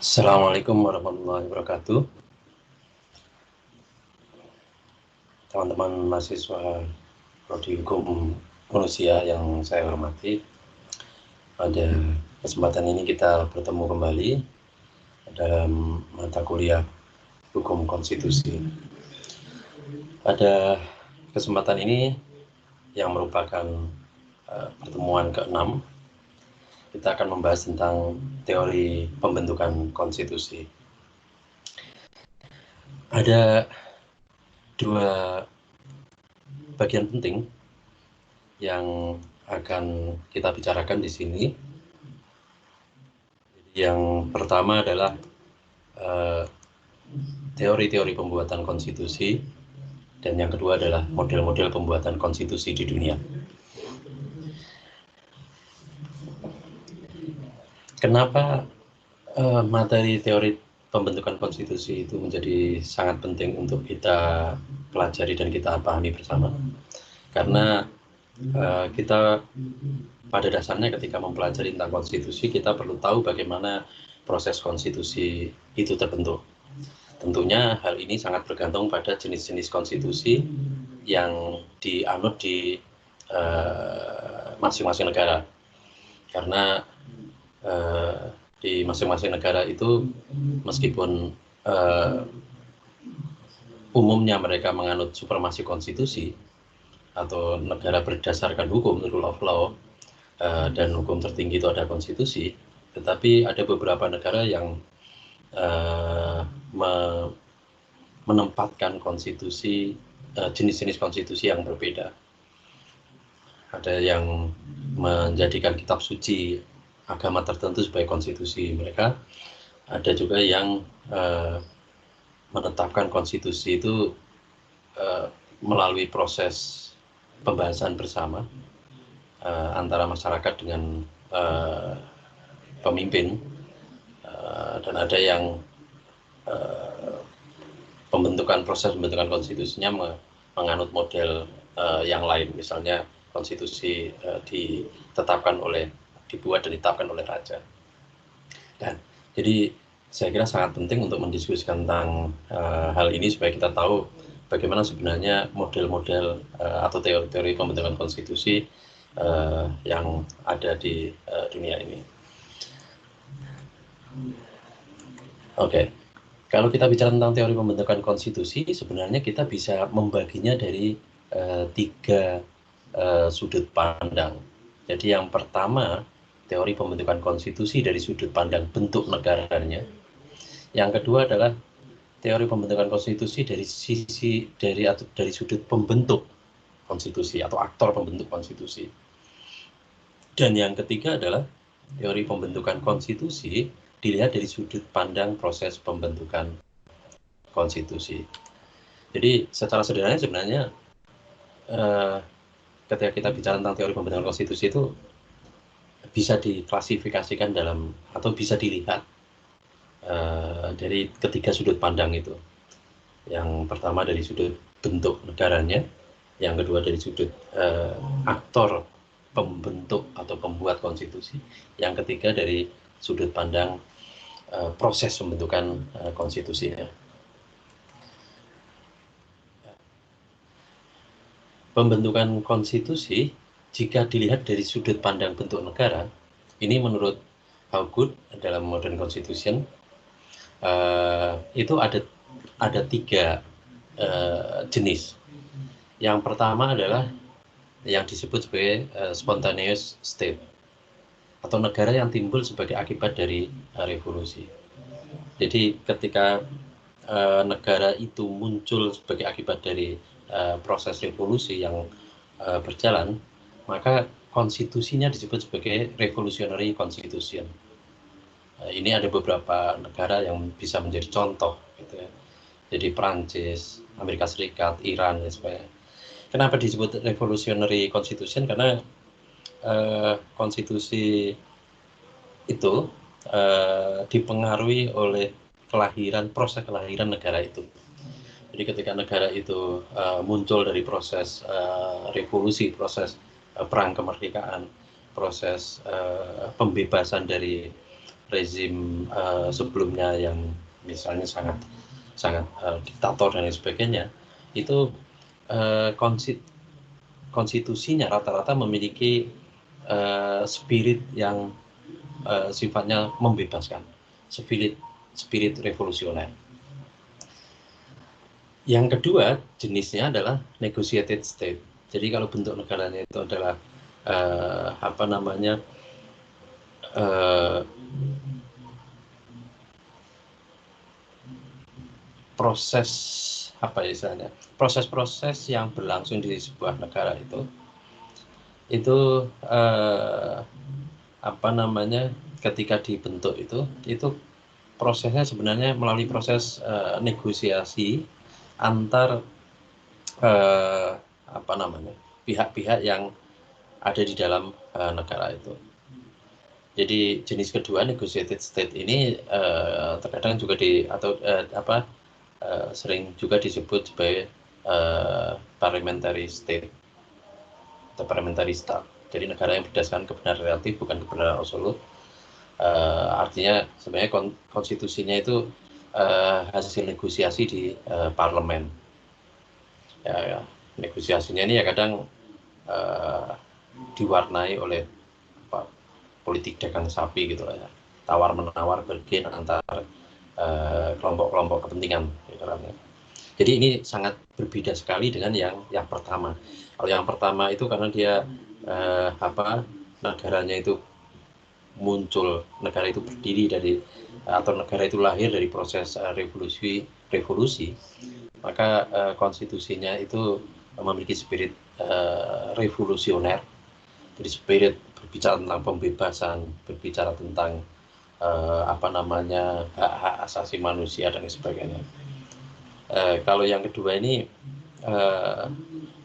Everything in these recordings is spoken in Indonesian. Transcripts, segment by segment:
Assalamualaikum warahmatullahi wabarakatuh. Teman-teman mahasiswa Prodi Hukum Manusia yang saya hormati, pada kesempatan ini kita bertemu kembali dalam mata kuliah Hukum Konstitusi. Pada kesempatan ini yang merupakan pertemuan ke-6, kita akan membahas tentang teori pembentukan konstitusi. Ada dua bagian penting yang akan kita bicarakan di sini. Yang pertama adalah teori-teori pembuatan konstitusi, dan yang kedua adalah model-model pembuatan konstitusi di dunia. Kenapa materi teori pembentukan konstitusi itu menjadi sangat penting untuk kita pelajari dan kita pahami bersama? Karena kita pada dasarnya ketika mempelajari tentang konstitusi, kita perlu tahu bagaimana proses konstitusi itu terbentuk. Tentunya hal ini sangat bergantung pada jenis-jenis konstitusi yang dianut di masing-masing negara. Karena di masing-masing negara itu, meskipun umumnya mereka menganut supremasi konstitusi atau negara berdasarkan hukum, rule of law, dan hukum tertinggi itu ada konstitusi, tetapi ada beberapa negara yang menempatkan konstitusi, jenis-jenis konstitusi yang berbeda. Ada yang menjadikan kitab suci agama tertentu sebagai konstitusi mereka. Ada juga yang menetapkan konstitusi itu melalui proses pembahasan bersama antara masyarakat dengan pemimpin, dan ada yang proses pembentukan konstitusinya menganut model yang lain, misalnya konstitusi dibuat dan ditetapkan oleh raja. Dan jadi saya kira sangat penting untuk mendiskusikan tentang hal ini supaya kita tahu bagaimana sebenarnya model-model atau teori-teori pembentukan konstitusi yang ada di dunia ini. Oke. Kalau kita bicara tentang teori pembentukan konstitusi, sebenarnya kita bisa membaginya dari tiga sudut pandang. Jadi yang pertama, teori pembentukan konstitusi dari sudut pandang bentuk negaranya. Yang kedua adalah teori pembentukan konstitusi dari sudut pembentuk konstitusi atau aktor pembentuk konstitusi. Dan yang ketiga adalah teori pembentukan konstitusi dilihat dari sudut pandang proses pembentukan konstitusi. Jadi secara sederhana sebenarnya ketika kita bicara tentang teori pembentukan konstitusi itu bisa diklasifikasikan atau bisa dilihat dari ketiga sudut pandang itu. Yang pertama dari sudut bentuk negaranya, yang kedua dari sudut aktor pembentuk atau pembuat konstitusi, yang ketiga dari sudut pandang proses pembentukan konstitusinya. Pembentukan konstitusi jika dilihat dari sudut pandang bentuk negara, ini menurut Haugood dalam Modern Constitution itu ada tiga jenis. Yang pertama adalah yang disebut sebagai spontaneous state, atau negara yang timbul sebagai akibat dari revolusi. Jadi ketika negara itu muncul sebagai akibat dari proses revolusi yang berjalan, maka konstitusinya disebut sebagai revolutionary constitution. Ini ada beberapa negara yang bisa menjadi contoh, gitu ya. Jadi Prancis, Amerika Serikat, Iran, dan sebagainya. Kenapa disebut revolutionary constitution? Karena konstitusi itu dipengaruhi oleh proses kelahiran negara itu. Jadi ketika negara itu muncul dari proses revolusi, proses perang kemerdekaan, proses pembebasan dari rezim sebelumnya yang misalnya sangat diktator dan lain sebagainya, itu konstitusinya rata-rata memiliki spirit yang sifatnya membebaskan, spirit revolusioner. Yang kedua jenisnya adalah negotiated state. Jadi kalau bentuk negaranya itu adalah proses yang berlangsung di sebuah negara itu ketika dibentuk itu prosesnya sebenarnya melalui proses negosiasi antar pihak-pihak yang ada di dalam negara itu. Jadi jenis kedua negotiated state ini terkadang juga sering juga disebut sebagai parliamentary state atau parliamentary state. Jadi negara yang berdasarkan kebenaran relatif bukan kebenaran absolut. Artinya sebenarnya konstitusinya itu hasil negosiasi di parlemen. Negosiasinya ini ya kadang diwarnai oleh politik dagang sapi gitu lah ya, tawar menawar bergen antar kelompok-kelompok kepentingan. Jadi ini sangat berbeda sekali dengan yang pertama. Kalau yang pertama itu karena dia negaranya itu muncul, negara itu berdiri dari atau negara itu lahir dari proses revolusi, maka konstitusinya itu memiliki spirit revolusioner. Jadi spirit berbicara tentang pembebasan, berbicara tentang hak-hak asasi manusia dan sebagainya. Kalau yang kedua ini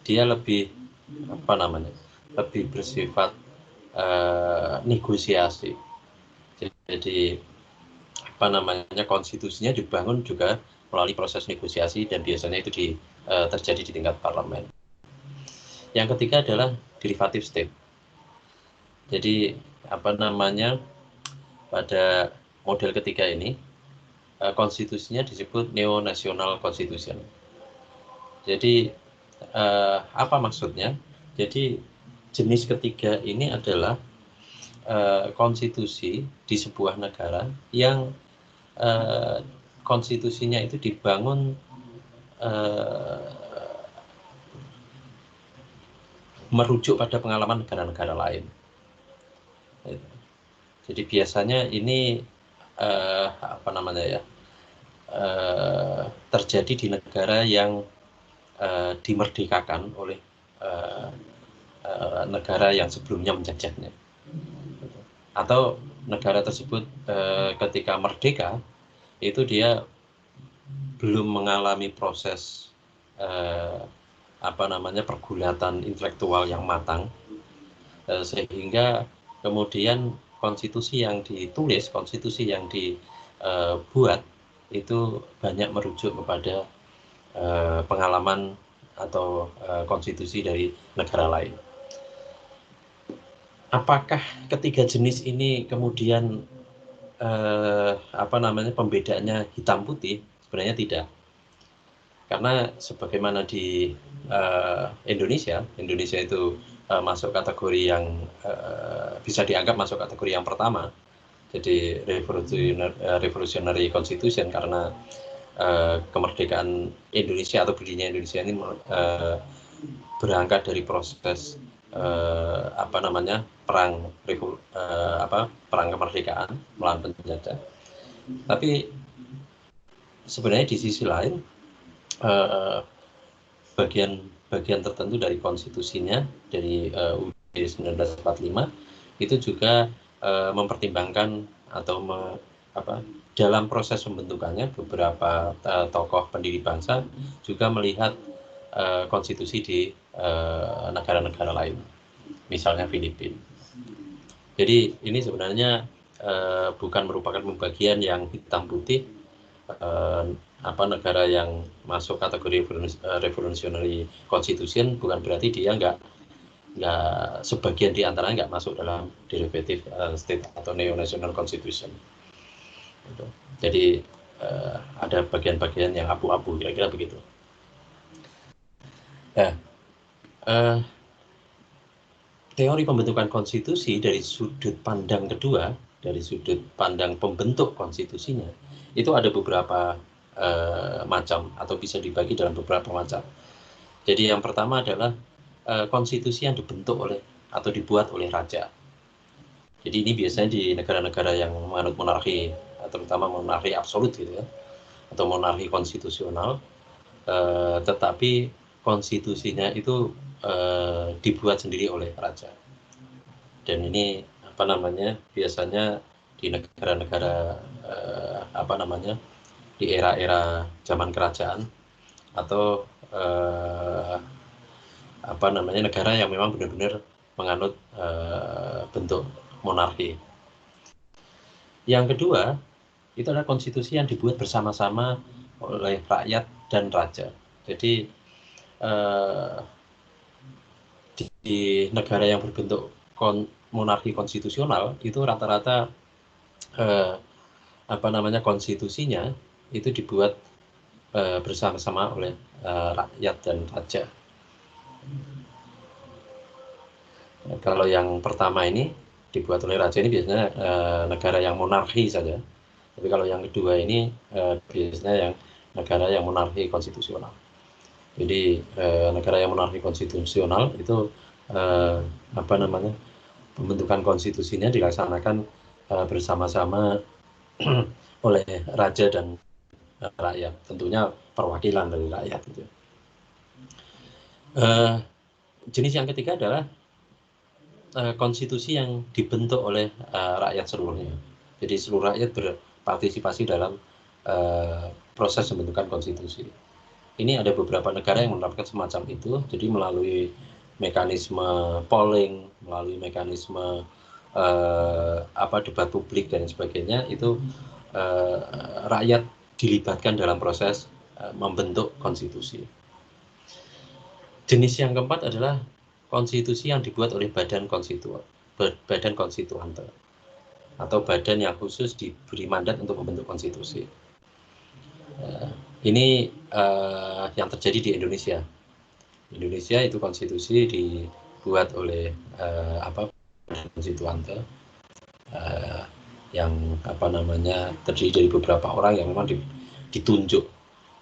dia lebih bersifat negosiasi. Jadi konstitusinya dibangun juga melalui proses negosiasi dan biasanya itu terjadi di tingkat parlemen. Yang ketiga adalah derivative state. Jadi pada model ketiga ini konstitusinya disebut neo-national constitution. Jadi apa maksudnya? Jadi jenis ketiga ini adalah konstitusi di sebuah negara yang konstitusinya itu dibangun merujuk pada pengalaman negara-negara lain. Jadi biasanya ini terjadi di negara yang dimerdekakan oleh negara yang sebelumnya menjajahnya, atau negara tersebut ketika merdeka itu dia belum mengalami proses pergulatan intelektual yang matang, sehingga kemudian konstitusi yang ditulis, konstitusi yang dibuat itu banyak merujuk kepada pengalaman atau konstitusi dari negara lain. Apakah ketiga jenis ini kemudian pembedaannya hitam putih? Sebenarnya tidak. Karena sebagaimana di Indonesia itu masuk kategori yang bisa dianggap masuk kategori yang pertama, jadi revolutionary constitution, karena kemerdekaan Indonesia atau berdirinya Indonesia ini berangkat dari proses perang kemerdekaan melawan penjajah. Tapi sebenarnya di sisi lain bagian tertentu dari konstitusinya dari UUD 1945 itu juga mempertimbangkan atau dalam proses pembentukannya beberapa tokoh pendiri bangsa juga melihat konstitusi di negara-negara lain, misalnya Filipina. Jadi ini sebenarnya bukan merupakan pembagian yang hitam putih. Negara yang masuk kategori revolutionary constitution bukan berarti dia nggak sebagian di antaranya nggak masuk dalam derivative state atau neo-national constitution. Gitu. Jadi ada bagian-bagian yang abu-abu, kira-kira begitu. Nah, teori pembentukan konstitusi dari sudut pandang kedua, dari sudut pandang pembentuk konstitusinya, itu ada beberapa macam atau bisa dibagi dalam beberapa macam. Jadi yang pertama adalah konstitusi yang dibentuk oleh atau dibuat oleh raja. Jadi ini biasanya di negara-negara yang menganut monarki, terutama monarki absolut gitu ya, atau monarki konstitusional, tetapi konstitusinya itu dibuat sendiri oleh raja. Dan ini apa namanya, biasanya di negara-negara apa namanya, di era-era zaman kerajaan atau apa namanya, negara yang memang benar-benar menganut bentuk monarki. Yang kedua, itu adalah konstitusi yang dibuat bersama-sama oleh rakyat dan raja. Jadi di negara yang berbentuk monarki konstitusional itu rata-rata apa namanya, konstitusinya itu dibuat bersama-sama oleh rakyat dan raja. Kalau yang pertama ini dibuat oleh raja ini biasanya negara yang monarki saja. Tapi kalau yang kedua ini biasanya yang negara yang monarki konstitusional. Jadi negara yang monarki konstitusional itu apa namanya, pembentukan konstitusinya dilaksanakan bersama-sama oleh raja dan rakyat. Tentunya perwakilan dari rakyat. Gitu. Jenis yang ketiga adalah konstitusi yang dibentuk oleh rakyat seluruhnya. Jadi seluruh rakyat berpartisipasi dalam proses pembentukan konstitusi. Ini ada beberapa negara yang menerapkan semacam itu. Jadi melalui mekanisme polling, melalui mekanisme apa, debat publik dan sebagainya, itu rakyat dilibatkan dalam proses membentuk konstitusi. Jenis yang keempat adalah konstitusi yang dibuat oleh badan konstituante atau badan yang khusus diberi mandat untuk membentuk konstitusi. Ini yang terjadi di Indonesia. Indonesia itu konstitusi dibuat oleh apa, konstituante yang apa namanya, terdiri dari beberapa orang yang memang ditunjuk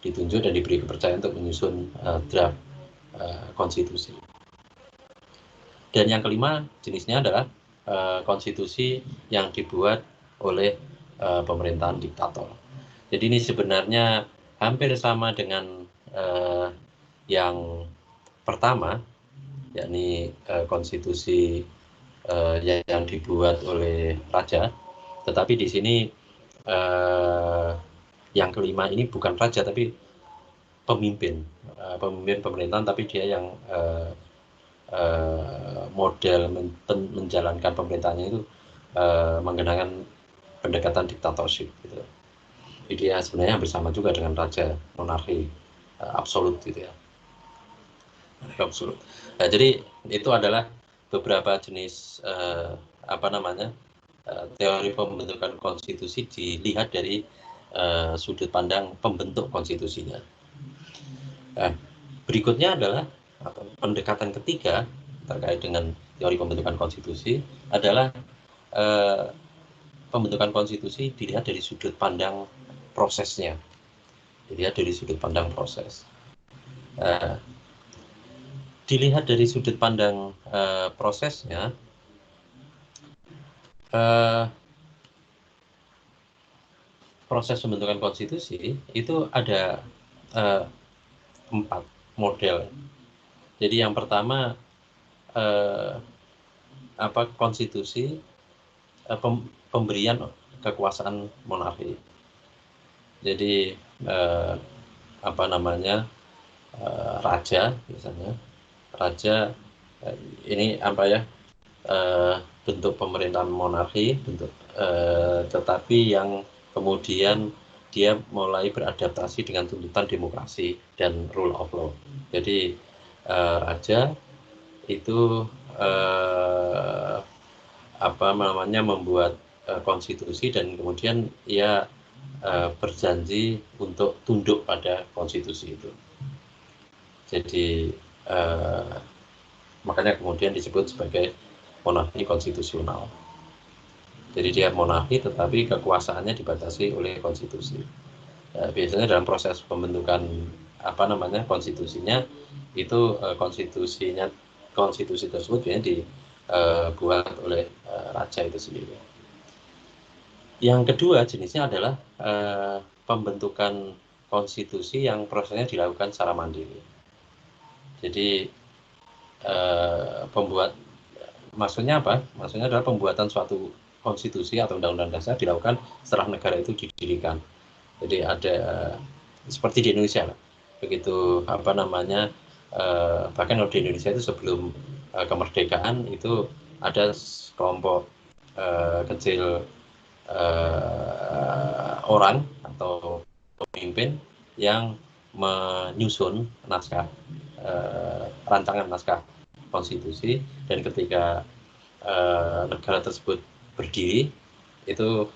dan diberi kepercayaan untuk menyusun draft konstitusi. Dan yang kelima jenisnya adalah konstitusi yang dibuat oleh pemerintahan diktator. Jadi ini sebenarnya hampir sama dengan yang pertama, yakni konstitusi yang dibuat oleh raja. Tetapi di sini yang kelima ini bukan raja tapi pemimpin pemerintahan, tapi dia yang model menjalankan pemerintahnya itu menggunakan pendekatan diktatorship gitu. Jadi dia sebenarnya bersama juga dengan raja, monarki absolut gitu ya. Absolut. Nah, jadi itu adalah beberapa jenis apa namanya, teori pembentukan konstitusi dilihat dari sudut pandang pembentuk konstitusinya. Nah, berikutnya adalah pendekatan ketiga terkait dengan teori pembentukan konstitusi adalah pembentukan konstitusi dilihat dari sudut pandang prosesnya. Dilihat dari sudut pandang proses. Dilihat dari sudut pandang prosesnya, proses pembentukan konstitusi itu ada 4 model. Jadi yang pertama apa, konstitusi pemberian kekuasaan monarki. Jadi apa namanya, raja misalnya, raja ini apa ya, bentuk pemerintahan monarki, bentuk tetapi yang kemudian dia mulai beradaptasi dengan tuntutan demokrasi dan rule of law. Jadi raja itu apa namanya, membuat konstitusi dan kemudian ia berjanji untuk tunduk pada konstitusi itu. Jadi makanya kemudian disebut sebagai monarki konstitusional. Jadi dia monarki tetapi kekuasaannya dibatasi oleh konstitusi. Biasanya dalam proses pembentukan konstitusinya itu konstitusi tersebut biasanya dibuat oleh raja itu sendiri. Yang kedua jenisnya adalah pembentukan konstitusi yang prosesnya dilakukan secara mandiri. Jadi maksudnya apa? Maksudnya adalah pembuatan suatu konstitusi atau undang-undang dasar dilakukan setelah negara itu didirikan. Jadi ada seperti di Indonesia lah. Begitu bahkan kalau di Indonesia itu sebelum kemerdekaan itu ada kelompok kecil orang atau pemimpin yang menyusun rancangan naskah konstitusi, dan ketika negara tersebut berdiri itu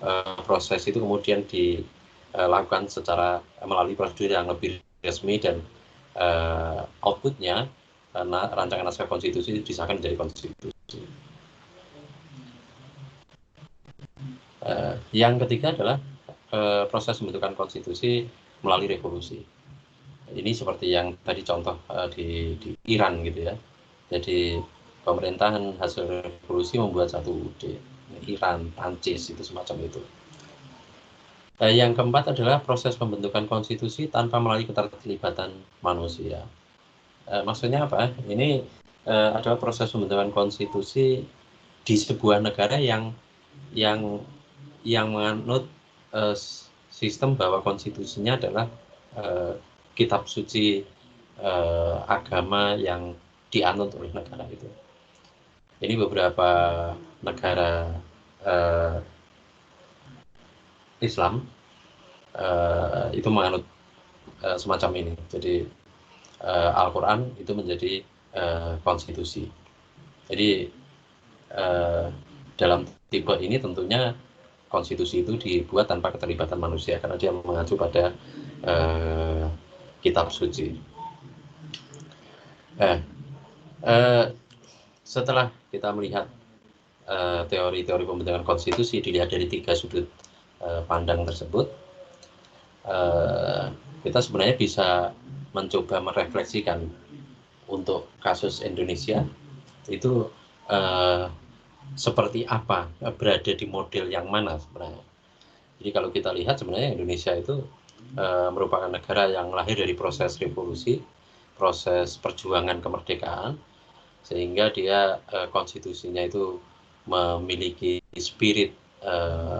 proses itu kemudian dilakukan secara melalui prosedur yang lebih resmi, dan outputnya rancangan naskah konstitusi disahkan menjadi konstitusi. Yang ketiga adalah proses pembentukan konstitusi melalui revolusi. Ini seperti yang tadi contoh di Iran gitu ya. Jadi pemerintahan hasil revolusi membuat satu UUD. Iran, Prancis itu semacam itu. Yang keempat adalah proses pembentukan konstitusi tanpa melalui keterlibatan manusia. Maksudnya apa? Ini adalah proses pembentukan konstitusi di sebuah negara yang menganut sistem bahwa konstitusinya adalah kitab suci agama yang dianut oleh negara itu. Ini beberapa negara Islam itu menganut semacam ini. Jadi Al-Quran itu menjadi konstitusi. Jadi dalam tipe ini tentunya konstitusi itu dibuat tanpa keterlibatan manusia karena dia mengacu pada kitab suci. Setelah kita melihat teori-teori pembentukan konstitusi dilihat dari 3 sudut pandang tersebut, kita sebenarnya bisa mencoba merefleksikan untuk kasus Indonesia itu seperti apa, berada di model yang mana sebenarnya. Jadi kalau kita lihat sebenarnya Indonesia itu merupakan negara yang lahir dari proses revolusi, proses perjuangan kemerdekaan, sehingga dia konstitusinya itu memiliki spirit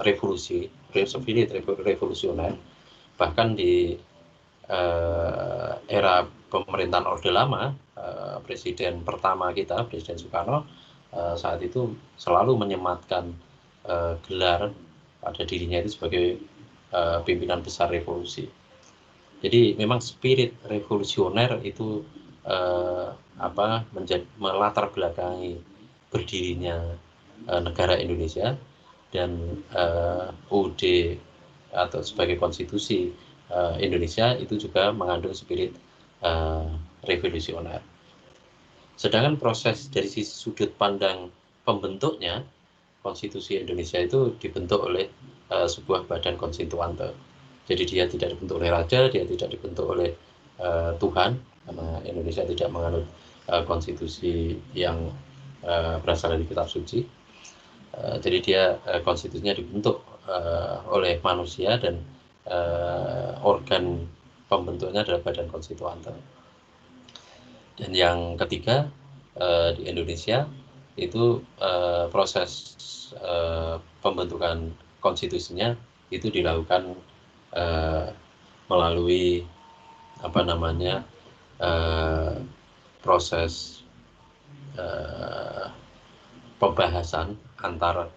revolusioner. Bahkan di era pemerintahan Orde Lama, presiden pertama kita, Presiden Soekarno, saat itu selalu menyematkan gelar pada dirinya itu sebagai pimpinan besar revolusi. Jadi memang spirit revolusioner itu melatar belakangi berdirinya negara Indonesia, dan UUD atau sebagai konstitusi Indonesia itu juga mengandung spirit revolusioner. Sedangkan proses dari sisi sudut pandang pembentuknya, konstitusi Indonesia itu dibentuk oleh sebuah badan konstituante. Jadi dia tidak dibentuk oleh raja, dia tidak dibentuk oleh Tuhan, karena Indonesia tidak menganut konstitusi yang berasal dari kitab suci. Jadi dia konstitusinya dibentuk oleh manusia, dan organ pembentuknya adalah badan konstituante. Dan yang ketiga, di Indonesia itu proses pembentukan konstitusinya itu dilakukan melalui proses pembahasan antar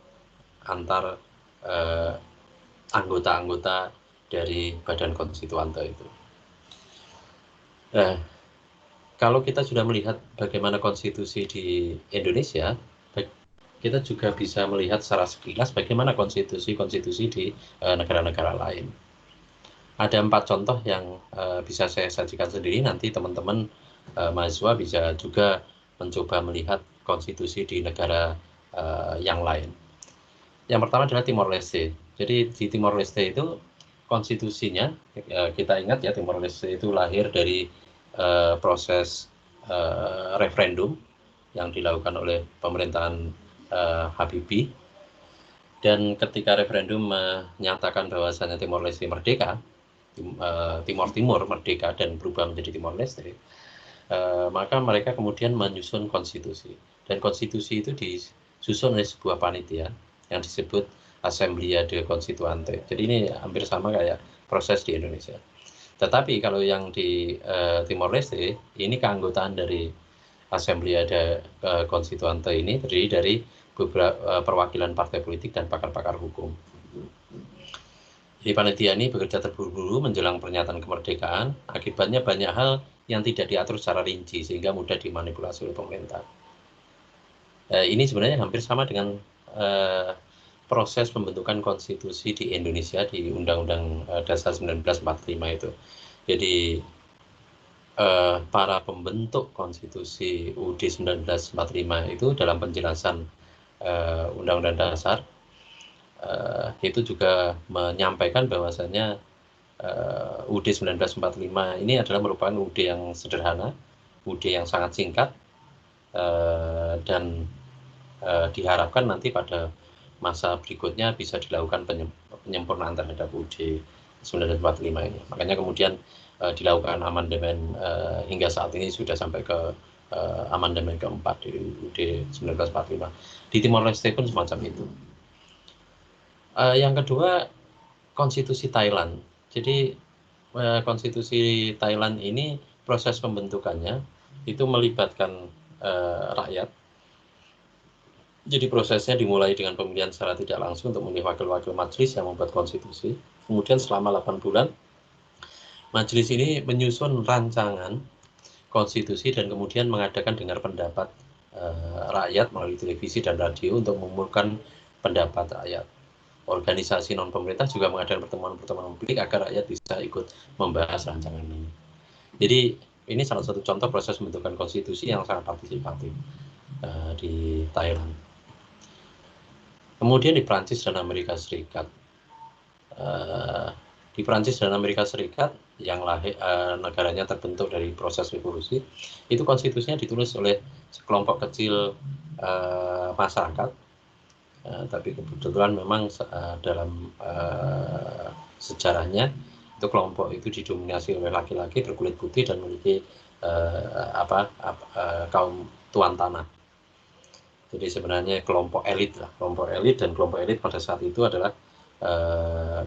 anggota-anggota dari badan konstituante itu. Kalau kita sudah melihat bagaimana konstitusi di Indonesia, kita juga bisa melihat secara sekilas bagaimana konstitusi-konstitusi di negara-negara lain. Ada 4 contoh yang bisa saya sajikan sendiri, nanti teman-teman mahasiswa bisa juga mencoba melihat konstitusi di negara yang lain. Yang pertama adalah Timor Leste. Jadi di Timor Leste itu konstitusinya, kita ingat ya, Timor Leste itu lahir dari proses referendum yang dilakukan oleh pemerintahan Habibie. Dan ketika referendum menyatakan bahwasannya Timor Leste merdeka, Timor Timur merdeka dan berubah menjadi Timor Leste, maka mereka kemudian menyusun konstitusi. Dan konstitusi itu disusun oleh sebuah panitia yang disebut Asamblea de Constituante. Jadi ini hampir sama kayak proses di Indonesia. Tetapi kalau yang di Timor Leste, ini keanggotaan dari Asamblea de Constituante ini terdiri dari beberapa perwakilan partai politik dan pakar-pakar hukum. Jadi panitia ini bekerja terburu-buru menjelang pernyataan kemerdekaan, akibatnya banyak hal yang tidak diatur secara rinci sehingga mudah dimanipulasi oleh pemerintah. Ini sebenarnya hampir sama dengan proses pembentukan konstitusi di Indonesia di Undang-Undang Dasar 1945 itu. Jadi para pembentuk konstitusi UUD 1945 itu dalam penjelasan Undang-Undang Dasar itu juga menyampaikan bahwasannya UUD 1945 ini adalah merupakan UUD yang sederhana, UUD yang sangat singkat, dan diharapkan nanti pada masa berikutnya bisa dilakukan penyempurnaan terhadap UUD 1945 ini. Makanya kemudian dilakukan amandemen hingga saat ini sudah sampai ke amandemen keempat di UUD 1945. Di Timor Leste pun semacam itu. Yang kedua, konstitusi Thailand. Jadi konstitusi Thailand ini proses pembentukannya itu melibatkan rakyat. Jadi prosesnya dimulai dengan pemilihan secara tidak langsung untuk memilih wakil-wakil majelis yang membuat konstitusi. Kemudian selama 8 bulan, majelis ini menyusun rancangan konstitusi dan kemudian mengadakan dengar pendapat rakyat melalui televisi dan radio untuk mengumpulkan pendapat rakyat. Organisasi non-pemerintah juga mengadakan pertemuan-pertemuan publik agar rakyat bisa ikut membahas rancangan ini. Jadi ini salah satu contoh proses pembentukan konstitusi yang sangat partisipatif di Thailand. Kemudian di Prancis dan Amerika Serikat. Di Prancis dan Amerika Serikat yang negaranya terbentuk dari proses revolusi, itu konstitusinya ditulis oleh sekelompok kecil masyarakat. Tapi kebetulan memang dalam sejarahnya itu kelompok itu didominasi oleh laki-laki berkulit putih dan memiliki kaum tuan tanah. Jadi sebenarnya kelompok elit dan kelompok elit pada saat itu adalah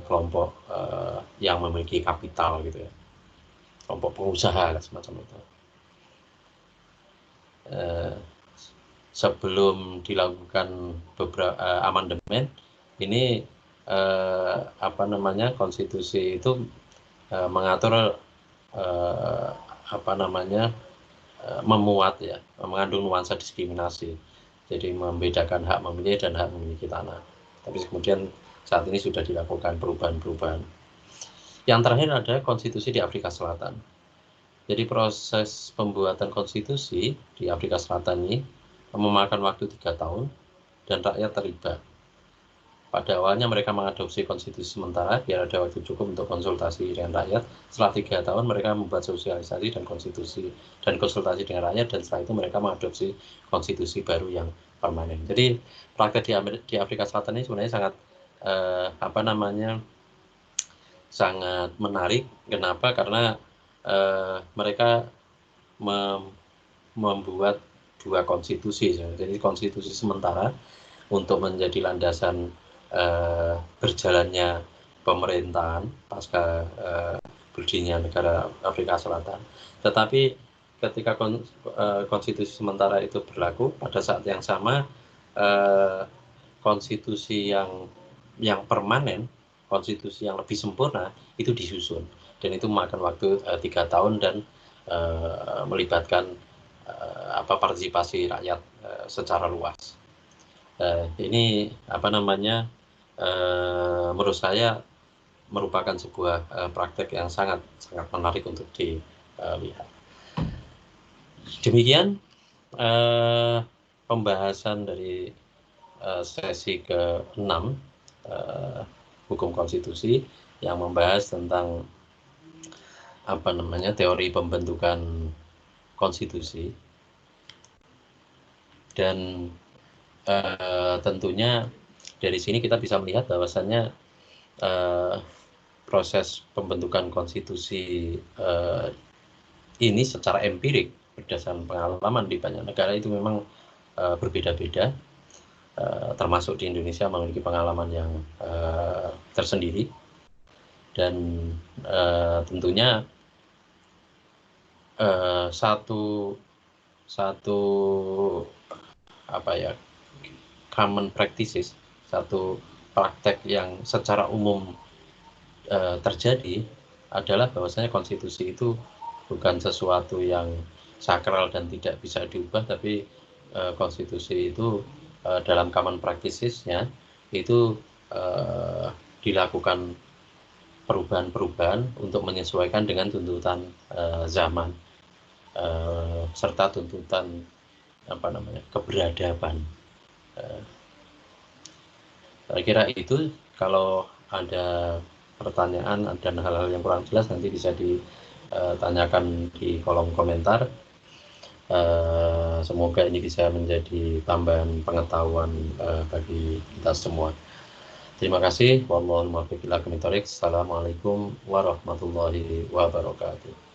kelompok yang memiliki kapital gitu ya, kelompok pengusaha semacam itu. Sebelum dilakukan beberapa amandemen ini konstitusi itu mengatur memuat ya, mengandung nuansa diskriminasi, jadi membedakan hak memilih dan hak memiliki tanah. Tapi kemudian saat ini sudah dilakukan perubahan-perubahan. Yang terakhir ada konstitusi di Afrika Selatan. Jadi proses pembuatan konstitusi di Afrika Selatan ini memakan waktu 3 tahun dan rakyat terlibat. Pada awalnya mereka mengadopsi konstitusi sementara biar ada waktu cukup untuk konsultasi dengan rakyat. Setelah 3 tahun mereka membuat sosialisasi dan konsultasi dengan rakyat, dan setelah itu mereka mengadopsi konstitusi baru yang permanen. Jadi praktek di Afrika Selatan ini sebenarnya sangat menarik. Kenapa? Karena mereka membuat 2 konstitusi, jadi konstitusi sementara untuk menjadi landasan berjalannya pemerintahan pasca berdirinya negara Afrika Selatan. Tetapi ketika konstitusi sementara itu berlaku, pada saat yang sama konstitusi yang permanen, konstitusi yang lebih sempurna itu disusun, dan itu memakan waktu 3 tahun dan melibatkan partisipasi rakyat secara luas. Ini apa namanya, menurut saya merupakan sebuah praktek yang sangat menarik untuk dilihat. Demikian pembahasan dari sesi ke-6 hukum konstitusi yang membahas tentang apa namanya teori pembentukan konstitusi, dan tentunya dari sini kita bisa melihat bahwasannya proses pembentukan konstitusi ini secara empirik berdasarkan pengalaman di banyak negara itu memang berbeda-beda, termasuk di Indonesia memiliki pengalaman yang tersendiri, dan tentunya satu apa ya, common practices, satu praktek yang secara umum terjadi adalah bahwasanya konstitusi itu bukan sesuatu yang sakral dan tidak bisa diubah, tapi konstitusi itu dalam common practices-nya itu dilakukan perubahan-perubahan untuk menyesuaikan dengan tuntutan zaman serta tuntutan apa namanya keberadaban. Saya kira itu. Kalau ada pertanyaan dan hal-hal yang kurang jelas nanti bisa ditanyakan di kolom komentar. Semoga ini bisa menjadi tambahan pengetahuan bagi kita semua. Terima kasih. Wallahul muwaffiq ila aqwamit thoriq. Assalamualaikum warahmatullahi wabarakatuh.